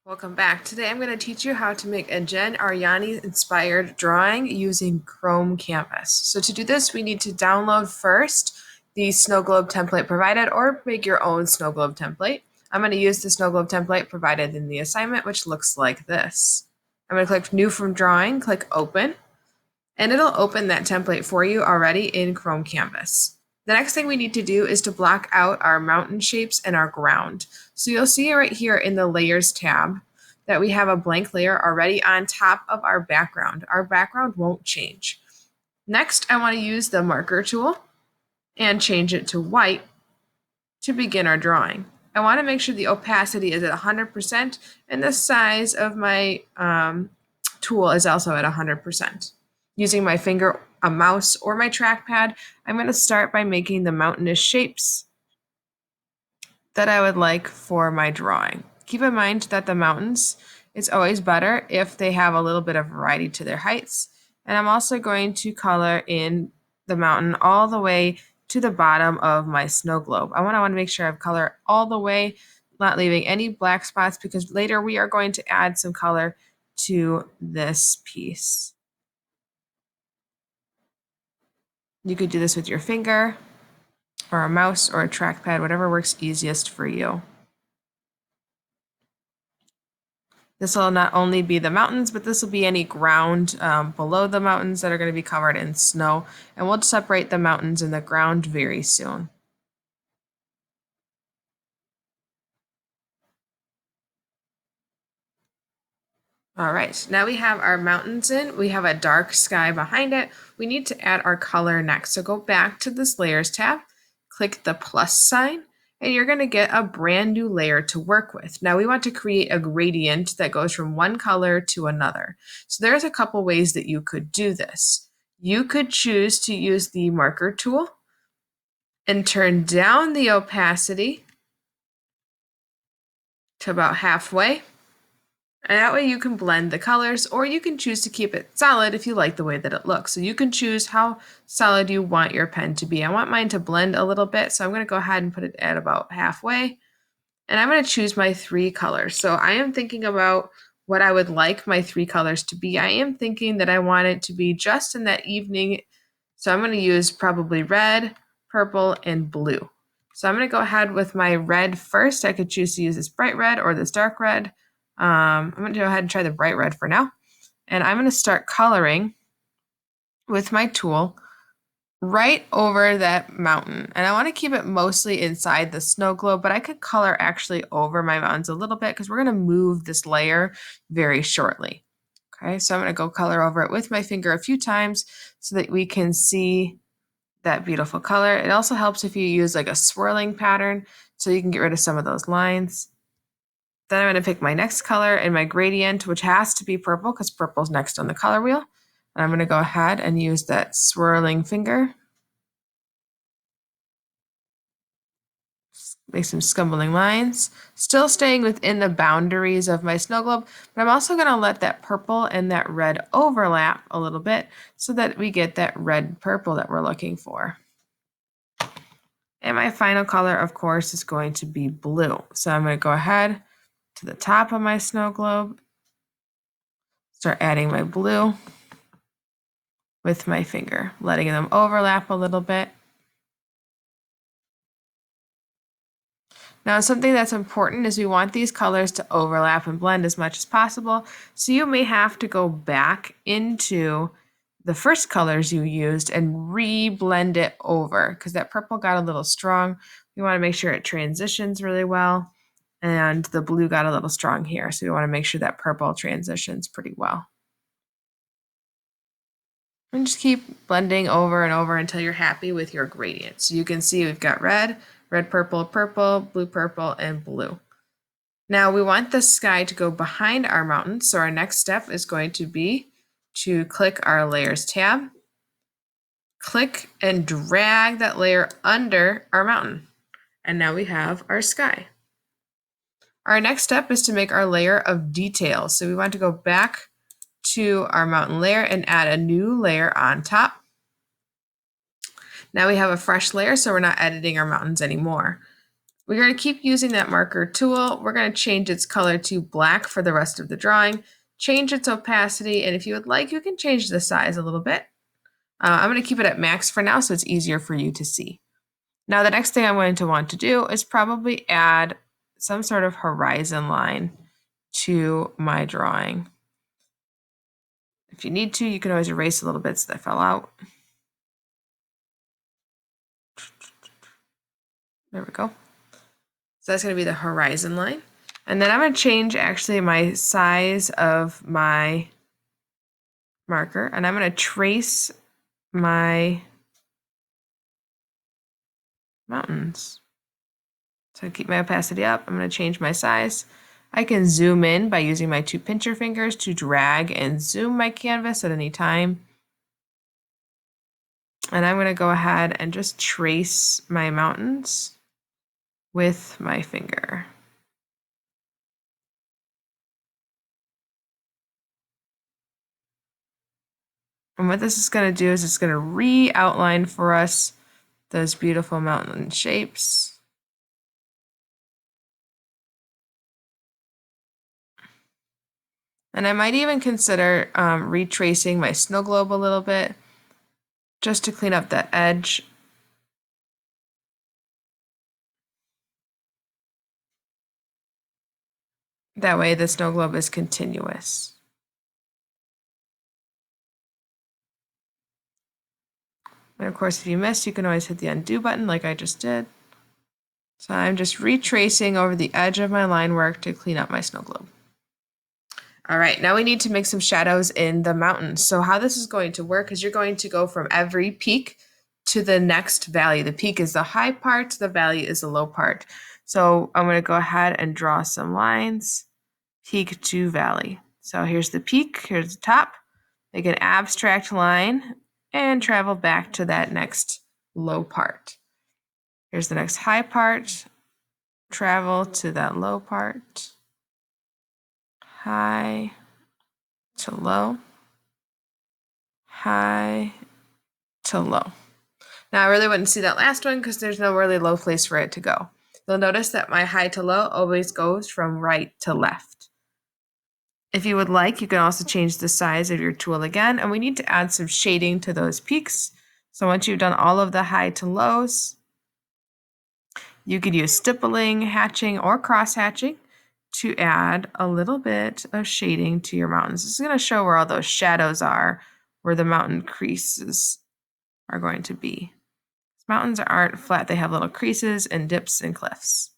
Welcome back. Today I'm going to teach you how to make a Jen Ariani inspired drawing using Chrome Canvas. So to do this, we need to download first the snow globe template provided or make your own snow globe template. I'm going to use the snow globe template provided in the assignment, which looks like this. I'm going to click New from Drawing, click Open, and it'll open that template for you already in Chrome Canvas. The next thing we need to do is to block out our mountain shapes and our ground. So you'll see right here in the Layers tab that we have a blank layer already on top of our background. Our background won't change. Next, I want to use the marker tool and change it to white to begin our drawing. I want to make sure the opacity is at 100% and the size of my tool is also at 100%. Using my finger, a mouse, or my trackpad, I'm going to start by making the mountainous shapes that I would like for my drawing. Keep in mind that the mountains, it's always better if they have a little bit of variety to their heights. And I'm also going to color in the mountain all the way to the bottom of my snow globe. I want to make sure I have color all the way, not leaving any black spots, because later we are going to add some color to this piece. You could do this with your finger or a mouse or a trackpad, whatever works easiest for you. This will not only be the mountains, but this will be any ground below the mountains that are going to be covered in snow. And we'll separate the mountains and the ground very soon. All right, now we have our mountains in. We have a dark sky behind it. We need to add our color next. So go back to this Layers tab, click the plus sign, and you're going to get a brand new layer to work with. Now we want to create a gradient that goes from one color to another. So there's a couple ways that you could do this. You could choose to use the marker tool and turn down the opacity to about halfway. And that way you can blend the colors, or you can choose to keep it solid if you like the way that it looks. So you can choose how solid you want your pen to be. I want mine to blend a little bit, so I'm going to go ahead and put it at about halfway. And I'm going to choose my 3 colors. So I am thinking about what I would like my 3 colors to be. I am thinking that I want it to be just in that evening. So I'm going to use probably red, purple, and blue. So I'm going to go ahead with my red first. I could choose to use this bright red or this dark red. I'm going to go ahead and try the bright red for now. And I'm going to start coloring with my tool right over that mountain. And I want to keep it mostly inside the snow globe, but I could color actually over my mountains a little bit because we're going to move this layer very shortly. Okay, so I'm going to go color over it with my finger a few times so that we can see that beautiful color. It also helps if you use like a swirling pattern so you can get rid of some of those lines. Then I'm going to pick my next color and my gradient, which has to be purple because purple is next on the color wheel. And I'm going to go ahead and use that swirling finger. Make some scumbling lines, still staying within the boundaries of my snow globe, but I'm also going to let that purple and that red overlap a little bit so that we get that red purple that we're looking for. And my final color, of course, is going to be blue. So I'm going to go ahead to the top of my snow globe, start adding my blue with my finger, letting them overlap a little bit. Now, something that's important is we want these colors to overlap and blend as much as possible. So you may have to go back into the first colors you used and re-blend it over because that purple got a little strong. We want to make sure it transitions really well. And the blue got a little strong here. So we want to make sure that purple transitions pretty well. And just keep blending over and over until you're happy with your gradient. So you can see we've got red, red, purple, purple, blue, purple, and blue. Now we want the sky to go behind our mountain. So our next step is going to be to click our Layers tab, click and drag that layer under our mountain. And now we have our sky. Our next step is to make our layer of details. So we want to go back to our mountain layer and add a new layer on top. Now we have a fresh layer, so we're not editing our mountains anymore. We're going to keep using that marker tool. We're going to change its color to black for the rest of the drawing, change its opacity, and if you would like, you can change the size a little bit. I'm going to keep it at max for now so it's easier for you to see. Now the next thing I'm going to want to do is probably add some sort of horizon line to my drawing. If you need to, you can always erase a little bits that fell out. There we go. So that's going to be the horizon line. And then I'm going to change actually my size of my marker, and I'm going to trace my mountains. So keep my opacity up. I'm going to change my size. I can zoom in by using my 2 pincher fingers to drag and zoom my canvas at any time. And I'm going to go ahead and just trace my mountains with my finger. And what this is going to do is it's going to re-outline for us those beautiful mountain shapes. And I might even consider retracing my snow globe a little bit just to clean up that edge. That way the snow globe is continuous. And of course, if you miss, you can always hit the undo button like I just did. So I'm just retracing over the edge of my line work to clean up my snow globe. All right, now we need to make some shadows in the mountains. So how this is going to work is you're going to go from every peak to the next valley. The peak is the high part, the valley is the low part. So I'm going to go ahead and draw some lines, peak to valley. So here's the peak, here's the top. Make an abstract line and travel back to that next low part. Here's the next high part, travel to that low part, high to low, high to low. Now I really wouldn't see that last one because there's no really low place for it to go. You'll notice that my high to low always goes from right to left. If you would like, you can also change the size of your tool again, and we need to add some shading to those peaks. So once you've done all of the high to lows, you could use stippling, hatching, or cross hatching to add a little bit of shading to your mountains. This is going to show where all those shadows are, where the mountain creases are going to be. Mountains aren't flat, they have little creases and dips and cliffs.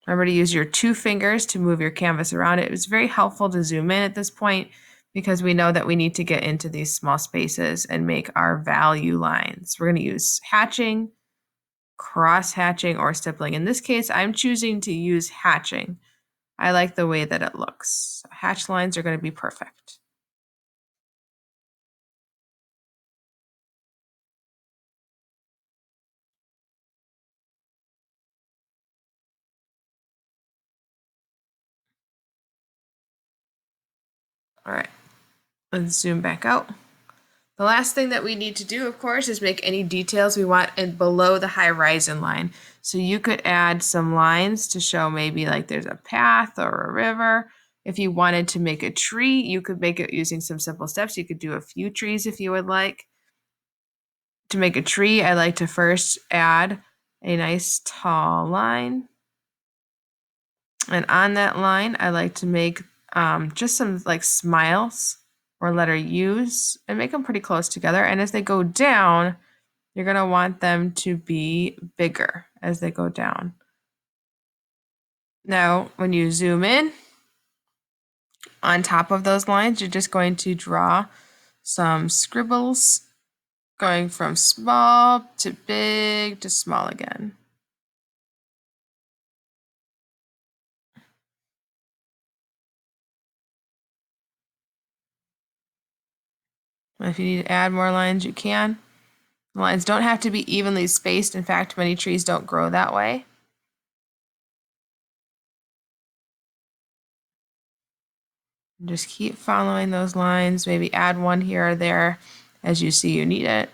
Remember to use your 2 fingers to move your canvas around. It was very helpful to zoom in at this point because we know that we need to get into these small spaces and make our value lines. We're going to use hatching, cross hatching, or stippling. In this case, I'm choosing to use hatching. I like the way that it looks. Hatch lines are going to be perfect. All right, let's zoom back out. The last thing that we need to do, of course, is make any details we want below the horizon line. So you could add some lines to show maybe like there's a path or a river. If you wanted to make a tree, you could make it using some simple steps. You could do a few trees if you would like. To make a tree, I like to first add a nice tall line. And on that line, I like to make just some like smiles or letter U's and make them pretty close together. And as they go down, you're going to want them to be bigger as they go down. Now, when you zoom in on top of those lines, you're just going to draw some scribbles going from small to big to small again. If you need to add more lines, you can. The lines don't have to be evenly spaced. In fact, many trees don't grow that way. Just keep following those lines. Maybe add one here or there as you see you need it.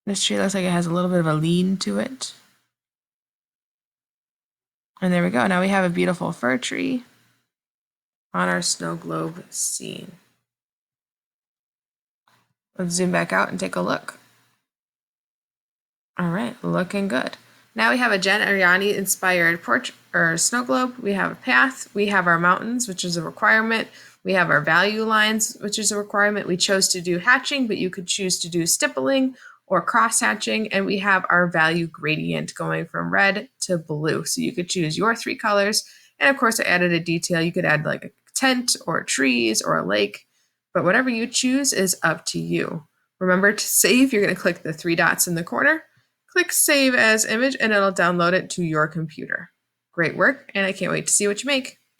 This tree looks like it has a little bit of a lean to it. And there we go. Now we have a beautiful fir tree on our snow globe scene. Let's zoom back out and take a look. All right, looking good. Now we have a Jen Ariani inspired portrait or snow globe. We have a path. We have our mountains, which is a requirement. We have our value lines, which is a requirement. We chose to do hatching, but you could choose to do stippling or cross hatching. And we have our value gradient going from red to blue. So you could choose your 3 colors. And of course, I added a detail. You could add like a tent or trees or a lake, but whatever you choose is up to you. Remember to save. You're going to click the 3 dots in the corner. Click Save as Image, and it'll download it to your computer. Great work, and I can't wait to see what you make.